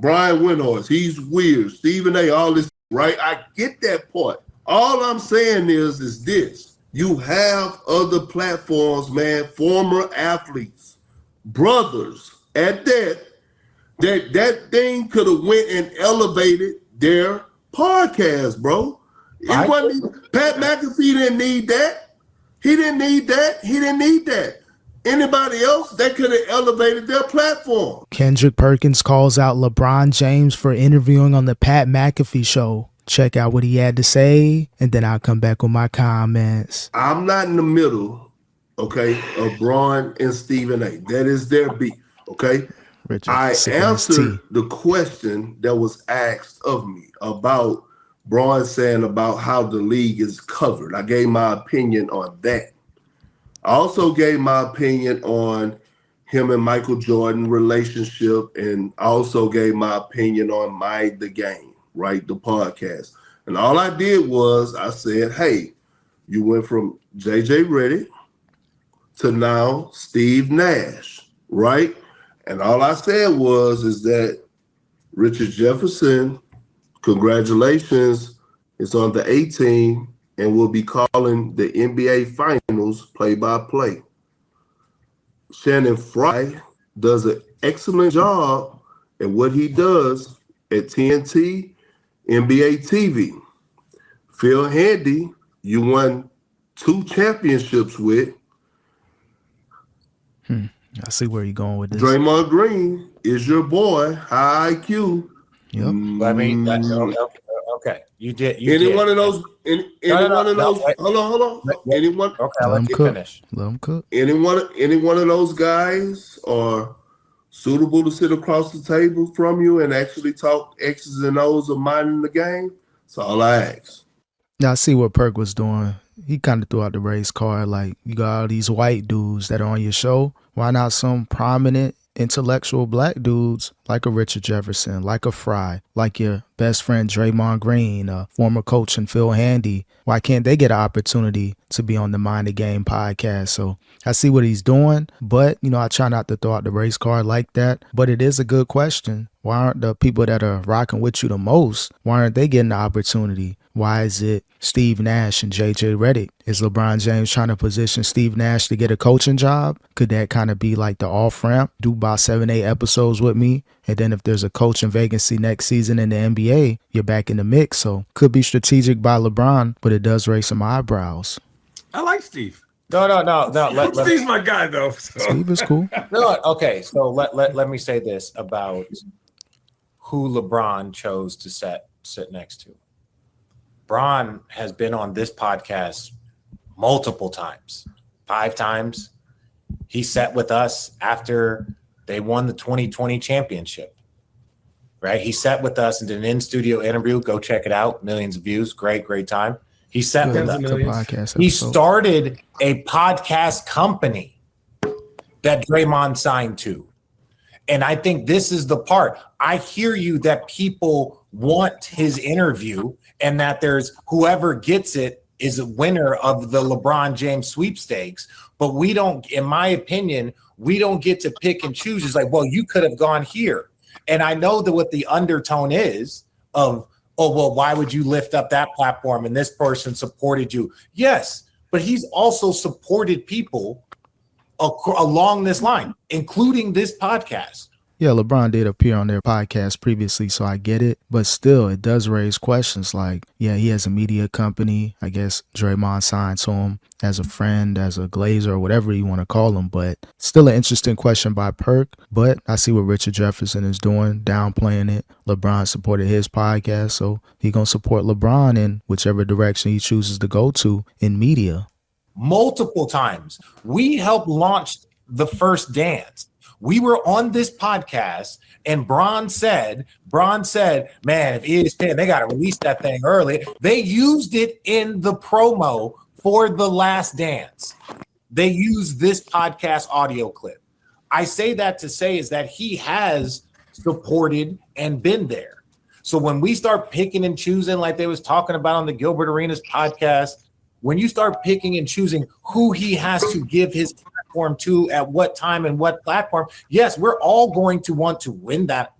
Brian Windhorst, he's weird. Stephen A, all this, right? I get that part. All I'm saying is this. You have other platforms, man, former athletes, brothers at that thing could have went and elevated their podcast, bro. It wasn't Pat McAfee didn't need that. He didn't need that. Anybody else, that could have elevated their platform. Kendrick Perkins calls out LeBron James for interviewing on the Pat McAfee show. Check out what he had to say, and then I'll come back with my comments. I'm not in the middle, okay, of Braun and Stephen A. That is their beef, okay? Richard, I answered the question that was asked of me about Braun saying about how the league is covered. I gave my opinion on that. I also gave my opinion on him and Michael Jordan relationship, and also gave my opinion on The Game, right, the podcast. And all I did was I said, hey, you went from J.J. Redick to now Steve Nash, right? And all I said is that Richard Jefferson, congratulations, is on the A team and will be calling the NBA Finals play-by-play. Shannon Fry does an excellent job at what he does at TNT, NBA TV. Phil Handy, you won 2 championships with. I see where you're going with this. Draymond Green is your boy, high IQ. Yep. I mean, okay. You did. One of those. Hold on. Anyone? Okay, I'll let you finish. Let him cook. Any one of those guys are suitable to sit across the table from you and actually talk X's and O's of minding the game? That's all I ask. Now, I see what Perk was doing. He kind of threw out the race card. Like, you got all these white dudes that are on your show. Why not some prominent intellectual black dudes like a Richard Jefferson, like a Fry, like your best friend Draymond Green, a former coach, and Phil Handy? Why can't they get an opportunity to be on the Mind the Game podcast? So I see what he's doing, but, I try not to throw out the race card like that. But it is a good question. Why aren't the people that are rocking with you the most, why aren't they getting the opportunity? Why is it Steve Nash and J.J. Redick? Is LeBron James trying to position Steve Nash to get a coaching job? Could that kind of be like the off-ramp? Do about 7-8 episodes with me, and then if there's a coaching vacancy next season in the NBA, you're back in the mix. So could be strategic by LeBron, but it does raise some eyebrows. I like Steve. No. Steve's my guy, though. So. Steve is cool. No, okay. So let me say this about who LeBron chose to sit next to. Bron has been on this podcast multiple times, 5 times. He sat with us after they won the 2020 championship, right? He sat with us and did an in-studio interview. Go check it out. Millions of views. Great time. He sat with us. He started a podcast company that Draymond signed to. And I think this is the part. I hear you that people want his interview and that there's whoever gets it is a winner of the LeBron James sweepstakes. But we don't, in my opinion, we don't get to pick and choose. It's like, well, you could have gone here. And I know that what the undertone is of, oh, well, why would you lift up that platform and this person supported you? Yes, but he's also supported people along this line, including this podcast. Yeah, LeBron did appear on their podcast previously, so I get it. But still, it does raise questions like, yeah, he has a media company. I guess Draymond signed to him as a friend, as a glazer, or whatever you want to call him. But still an interesting question by Perk. But I see what Richard Jefferson is doing, downplaying it. LeBron supported his podcast, so he's going to support LeBron in whichever direction he chooses to go to in media. Multiple times. We helped launch The First Dance. We were on this podcast and Bron said, man, if ESPN, they got to release that thing early. They used it in the promo for The Last Dance. They used this podcast audio clip. I say that to say is that he has supported and been there. So when we start picking and choosing, like they was talking about on the Gilbert Arenas podcast, when you start picking and choosing who he has to give his platform to at what time and what platform, yes, we're all going to want to win that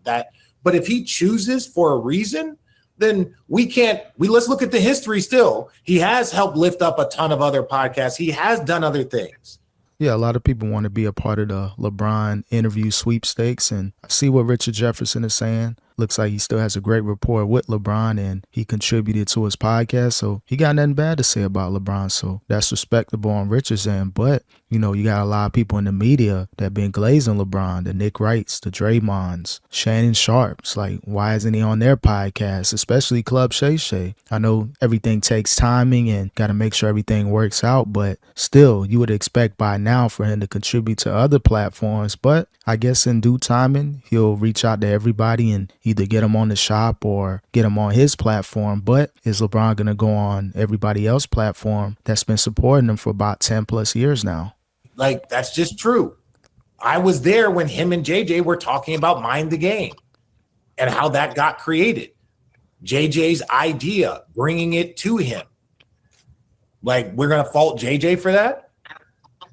But if he chooses for a reason, then let's look at the history still. He has helped lift up a ton of other podcasts. He has done other things. Yeah, a lot of people want to be a part of the LeBron interview sweepstakes, and I see what Richard Jefferson is saying. Looks like he still has a great rapport with LeBron, and he contributed to his podcast, so he got nothing bad to say about LeBron, so that's respectable on Richard's end. But, you know, you got a lot of people in the media that been glazing LeBron, the Nick Wrights, the Draymonds, Shannon Sharpes. Like, why isn't he on their podcast, especially Club Shay Shay? I know everything takes timing and got to make sure everything works out, but still, you would expect by now for him to contribute to other platforms. But I guess in due timing, he'll reach out to everybody and either get him on the shop or get him on his platform. But is LeBron going to go on everybody else's platform that's been supporting him for about 10 plus years now? Like, that's just true. I was there when him and JJ were talking about Mind the Game and how that got created. JJ's idea, bringing it to him. Like, we're going to fault JJ for that?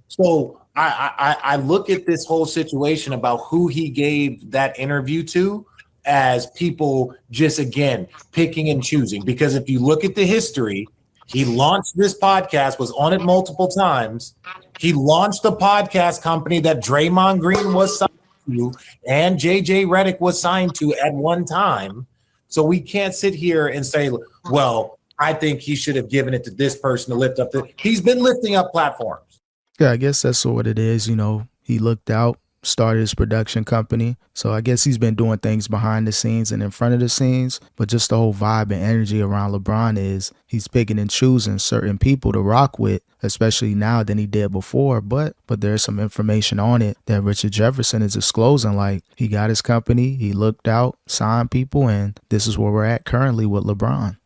So I look at this whole situation about who he gave that interview to as people just, again, picking and choosing. Because if you look at the history, he launched this podcast, was on it multiple times. He launched a podcast company that Draymond Green was signed to and JJ Redick was signed to at one time. So we can't sit here and say, well, I think he should have given it to this person to lift up. He's been lifting up platforms. Yeah, I guess that's what it is. You know, he looked out, started his production company. So I guess he's been doing things behind the scenes and in front of the scenes. But just the whole vibe and energy around LeBron is he's picking and choosing certain people to rock with, especially now than he did before. But there's some information on it that Richard Jefferson is disclosing. Like, he got his company, he looked out, signed people, and this is where we're at currently with LeBron.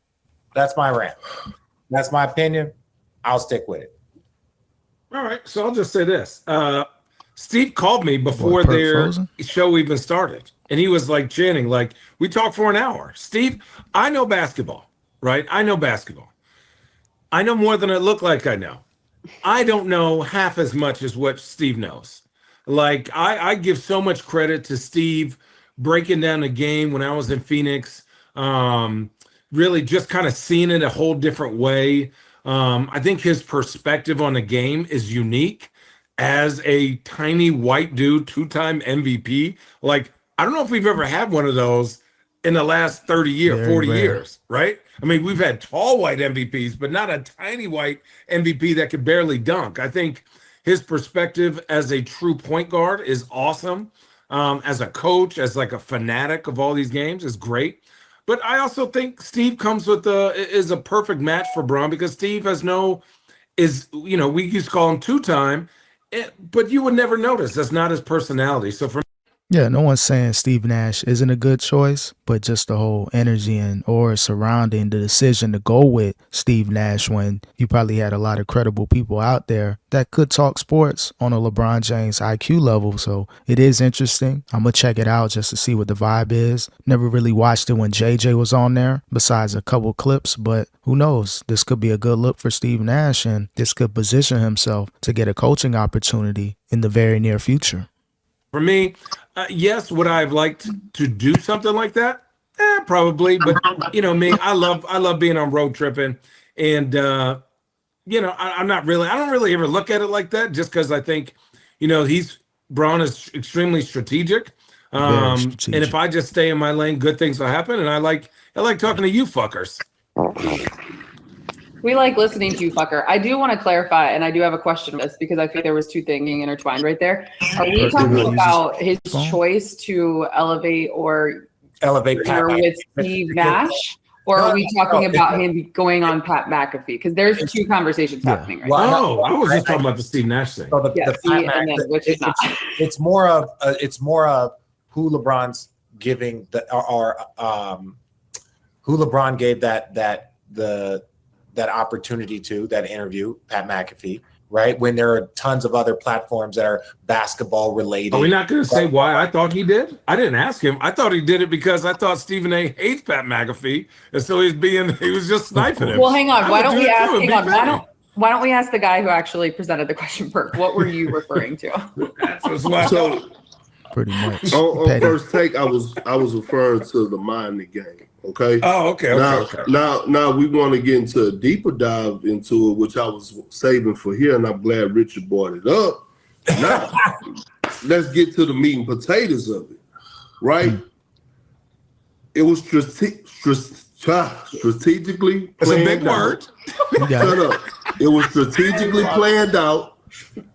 That's my rant. That's my opinion. I'll stick with it. All right, so I'll just say this. Steve called me before their show even started, and he was like chanting, like, we talked for an hour. Steve, I know basketball, right? I know basketball. I know more than I look like I know. I don't know half as much as what Steve knows. Like, I give so much credit to Steve breaking down the game when I was in Phoenix, really just kind of seeing it a whole different way. I think his perspective on the game is unique as a tiny white dude, two-time MVP. Like, I don't know if we've ever had one of those in the last 30 years, 40 years, right? I mean, we've had tall white MVPs, but not a tiny white MVP that could barely dunk. I think his perspective as a true point guard is awesome. As a coach, as like a fanatic of all these games is great. But I also think Steve comes with is a perfect match for Bron, because Steve we used to call him two-time, but you would never notice. That's not his personality. So for Yeah, no one's saying Steve Nash isn't a good choice, but just the whole energy and aura surrounding the decision to go with Steve Nash when you probably had a lot of credible people out there that could talk sports on a LeBron James IQ level. So it is interesting. I'm going to check it out just to see what the vibe is. Never really watched it when JJ was on there, besides a couple clips, but who knows? This could be a good look for Steve Nash, and this could position himself to get a coaching opportunity in the very near future. For me, yes, would I have liked to do something like that? Probably, but me, I love being on road tripping, and I don't really ever look at it like that, just because I think, Bron is extremely strategic. And if I just stay in my lane, good things will happen. And I like talking to you fuckers. We like listening to you, fucker. I do want to clarify, and I do have a question on this, because I think there was two things intertwined right there. Are we talking about his choice to elevate Pat with Steve Nash, or are we talking about him going on Pat McAfee? Because there's two conversations happening right now. I was just talking about the Steve Nash thing. So it's more of who LeBron's giving who LeBron gave that opportunity to, that interview, Pat McAfee, right? When there are tons of other platforms that are basketball related. Are we not going to say why I thought he did? I didn't ask him. I thought he did it because I thought Stephen A. hates Pat McAfee, and so he was just sniping him. Well, hang on. Why don't we ask the guy who actually presented the question first? What were you referring to? pretty much. On first take, I was referring to the Miami game. Okay. Oh, okay. Now we want to get into a deeper dive into it, which I was saving for here, and I'm glad Richard brought it up. Now, let's get to the meat and potatoes of it. Right? It was strategically planned. That's a big word. Shut up. It was strategically planned out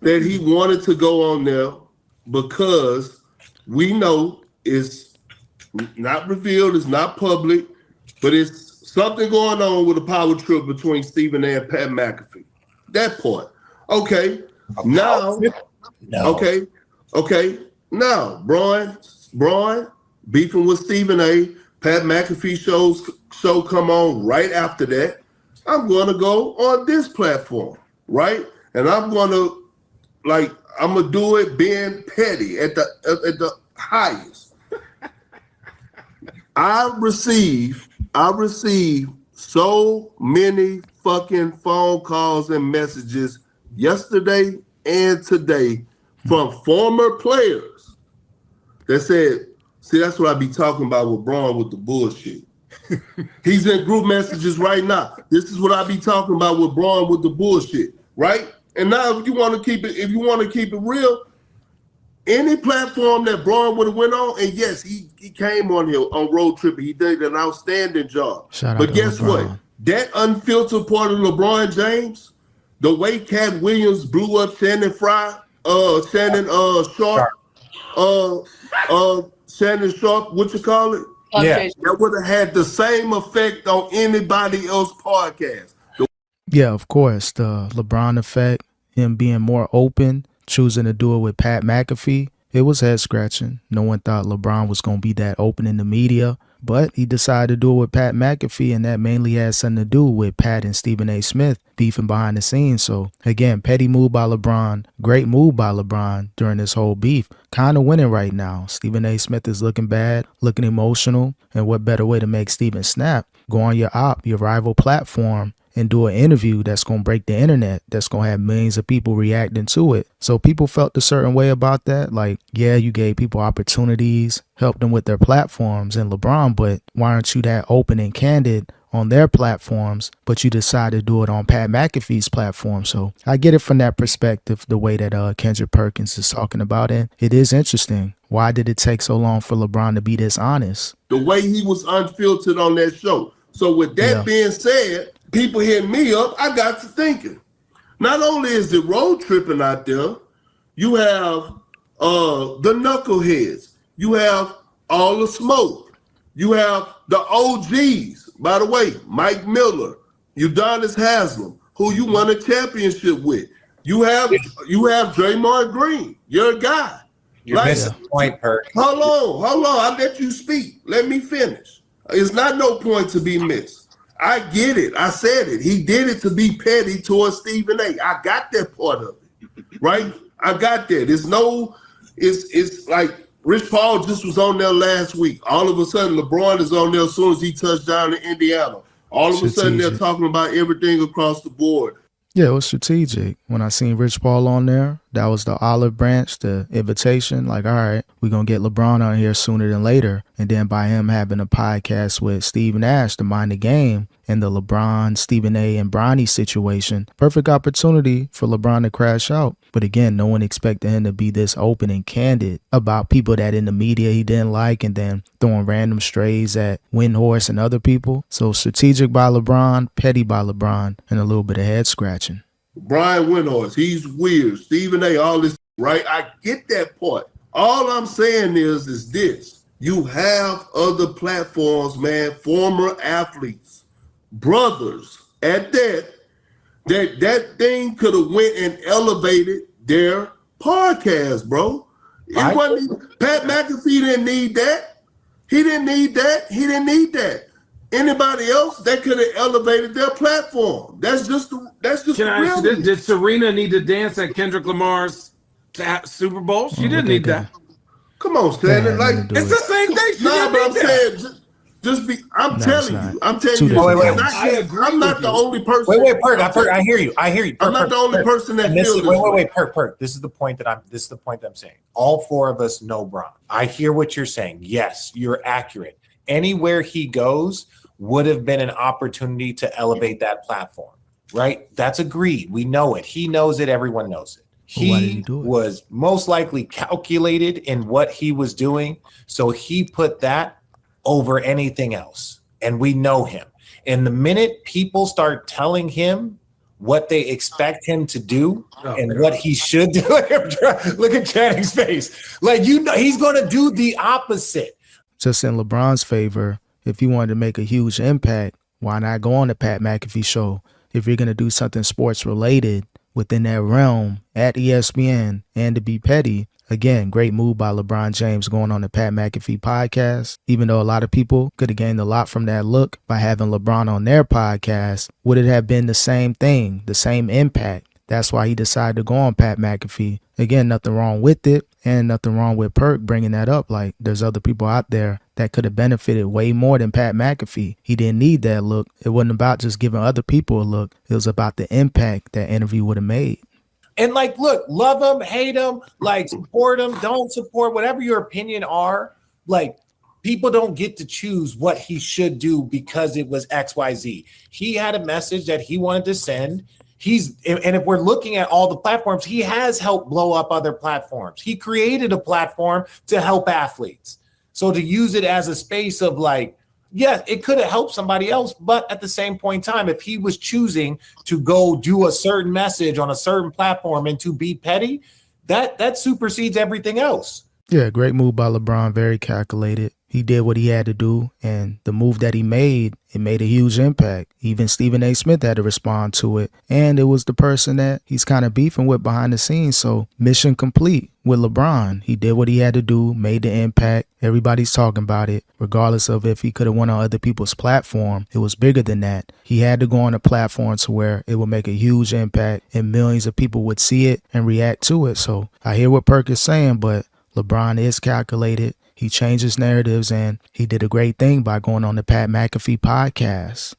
that he wanted to go on there because we know it's not revealed, it's not public, but it's something going on with a power trip between Stephen A. and Pat McAfee. That part. Okay. Now, okay. Now, Brian beefing with Stephen A. Pat McAfee show come on right after that. I'm going to go on this platform, right? And I'm going to do it being petty at the highest. I received so many fucking phone calls and messages yesterday and today from former players that said, see, that's what I be talking about with Braun with the bullshit. He's in group messages right now. This is what I be talking about with Braun with the bullshit, right? And now if you want to keep it real, any platform that Braun would have went on, and yes, he came on here on Road Trip. He did an outstanding job. But guess LeBron. What? That unfiltered part of LeBron James, the way Cat Williams blew up Shannon Sharpe, Shannon Sharpe, what you call it? Yeah, that would have had the same effect on anybody else's podcast. Yeah, of course. The LeBron effect, him being more open, choosing to do it with Pat McAfee, it was head scratching. No one thought LeBron was going to be that open in the media, but he decided to do it with Pat McAfee, and that mainly has something to do with Pat and Stephen A. Smith beefing behind the scenes. So again, petty move by LeBron, great move by LeBron during this whole beef. Kind of winning right now. Stephen A. Smith is looking bad, looking emotional, and what better way to make Stephen snap? Go on your rival platform, and do an interview that's going to break the internet, that's going to have millions of people reacting to it. So people felt a certain way about that. Like, yeah, you gave people opportunities, helped them with their platforms and LeBron, but why aren't you that open and candid on their platforms, but you decided to do it on Pat McAfee's platform? So I get it from that perspective, the way that Kendrick Perkins is talking about it. It is interesting. Why did it take so long for LeBron to be this honest? The way he was unfiltered on that show. So with that being said, people hitting me up, I got to thinking. Not only is it road tripping out there, you have the knuckleheads. You have all the smoke. You have the OGs. By the way, Mike Miller, Udonis Haslem, who you won a championship with. You have Draymond Green, your guy. You're missing the point, Perk. Hold on. I let you speak. Let me finish. It's not no point to be missed. I get it. I said it. He did it to be petty towards Stephen A. I got that part of it, right? I got that. It's like Rich Paul just was on there last week. All of a sudden, LeBron is on there as soon as he touched down in Indiana. All of a sudden, they're talking about everything across the board. Yeah, it was strategic. When I seen Rich Paul on there, that was the olive branch, the invitation. Like, all right, we're going to get LeBron on here sooner than later. And then by him having a podcast with Steve Nash to mind the game and the LeBron, Stephen A. and Bronny situation, perfect opportunity for LeBron to crash out. But again, no one expected him to be this open and candid about people that in the media he didn't like and then throwing random strays at Windhorst and other people. So strategic by LeBron, petty by LeBron, and a little bit of head scratching. Brian Windhorst, he's weird. Stephen A., all this, right? I get that part. All I'm saying is this. You have other platforms, man, former athletes, brothers at that thing could have went and elevated their podcast, bro. It wasn't Pat McAfee didn't need that. He didn't need that. Anybody else that could have elevated their platform. That's just reality. Did Serena need to dance at Kendrick Lamar's Super Bowl? She didn't need that. Come on, Shannon. Like it's the same thing. She but I'm saying I'm No, telling it's you. not. I'm telling Two you. different It's things. not- I agree I'm not with the you. only person. Wait, Perk. I hear you. I'm not the only person that feels this way. Wait, Perk. This is the point that I'm saying. All four of us know Bron. I hear what you're saying. Yes, you're accurate. Anywhere he goes would have been an opportunity to elevate that platform, right? That's agreed. We know it. He knows it. Everyone knows it. Why did he He do it? was most likely calculated in what he was doing, so he put that over anything else. And we know him. And the minute people start telling him what they expect him to do and what he should do, look at Channing's face. Like, you know, he's going to do the opposite. Just in LeBron's favor, if he wanted to make a huge impact, why not go on the Pat McAfee show? If you're going to do something sports related within that realm at ESPN and to be petty, again, great move by LeBron James going on the Pat McAfee podcast. Even though a lot of people could have gained a lot from that look by having LeBron on their podcast, would it have been the same thing, the same impact? That's why he decided to go on Pat McAfee. Again, nothing wrong with it and nothing wrong with Perk bringing that up. Like, there's other people out there that could have benefited way more than Pat McAfee. He didn't need that look. It wasn't about just giving other people a look. It was about the impact that interview would have made. And like, look, love him, hate him, like support him, don't support, whatever your opinion are. Like, people don't get to choose what he should do because it was XYZ. He had a message that he wanted to send. And if we're looking at all the platforms, he has helped blow up other platforms. He created a platform to help athletes. So to use it as a space of like, yeah, it could have helped somebody else, but at the same point in time, if he was choosing to go do a certain message on a certain platform and to be petty, that supersedes everything else. Yeah, great move by LeBron, very calculated. He did what he had to do, and the move that he made, it made a huge impact. Even Stephen A. Smith had to respond to it, and it was the person that he's kind of beefing with behind the scenes, so mission complete with LeBron. He did what he had to do, made the impact. Everybody's talking about it, regardless of if he could have went on other people's platform. It was bigger than that. He had to go on a platform to where it would make a huge impact, and millions of people would see it and react to it. So I hear what Perk is saying, but LeBron is calculated. He changes narratives, and he did a great thing by going on the Pat McAfee podcast.